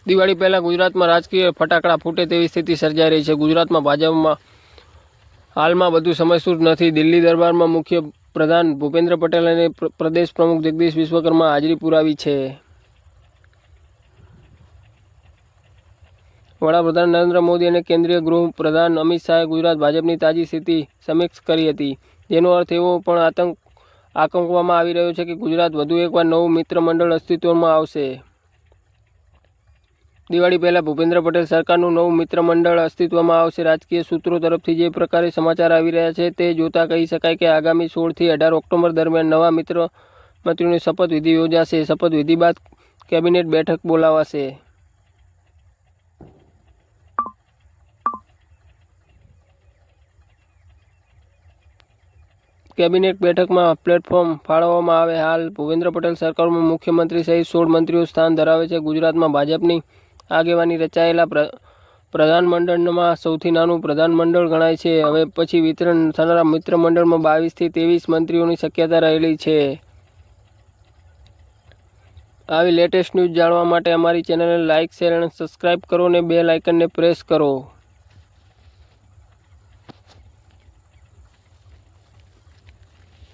દિવાળી પહેલાં ગુજરાતમાં રાજકીય ફટાકડા ફૂટે તેવી સ્થિતિ સર્જાઈ રહી છે। ગુજરાતમાં ભાજપમાં હાલમાં બધું સમજતું જ નથી। દિલ્હી દરબારમાં મુખ્ય પ્રધાન ભૂપેન્દ્ર પટેલ અને પ્રદેશ પ્રમુખ જગદીશ વિશ્વકર્મા હાજરી પુરાવી છે। વડાપ્રધાન નરેન્દ્ર મોદી અને કેન્દ્રીય ગૃહ પ્રધાન અમિત શાહે ગુજરાત ભાજપની તાજી સ્થિતિ સમીક્ષા કરી હતી, જેનો અર્થ એવો પણ આંકવામાં આવી રહ્યો છે કે ગુજરાત વધુ એકવાર નવું મિત્ર મંડળ અસ્તિત્વમાં આવશે। દિવાળી પહેલા ભૂપેન્દ્ર પટેલ સરકારનું નવું મિત્ર મંડળ અસ્તિત્વમાં આવશે। રાજકીય સૂત્રો તરફથી જે પ્રકારે સમાચાર આવી રહ્યા છે તે જોતા કહી શકાય કે આગામી 16 થી 18 ઓક્ટોબર દરમિયાન નવા મંત્રીઓની શપથવિધિ યોજાશે। શપથવિધિ બાદ કેબિનેટ બેઠક બોલાવાશે। કેબિનેટ બેઠકમાં પ્લેટફોર્મ ફાળવવામાં આવે। હાલ ભૂપેન્દ્ર પટેલ સરકારમાં મુખ્યમંત્રી સહિત 16 મંત્રીઓ સ્થાન ધરાવે છે। ગુજરાતમાં ભાજપની આગેવાની રચાયેલા પ્રધાનમંડળમાં સૌથી નાનું પ્રધાનમંડળ ગણાય છે। હવે પછી વિતરણ થનારા મિત્ર મંડળમાં 22 થી 23 મંત્રીઓની શક્યતા રહેલી છે। આવી લેટેસ્ટ ન્યૂઝ જાણવા માટે અમારી ચેનલને લાઇક, શેર અને સબસ્ક્રાઇબ કરો અને બેલ આઇકનને પ્રેસ કરો।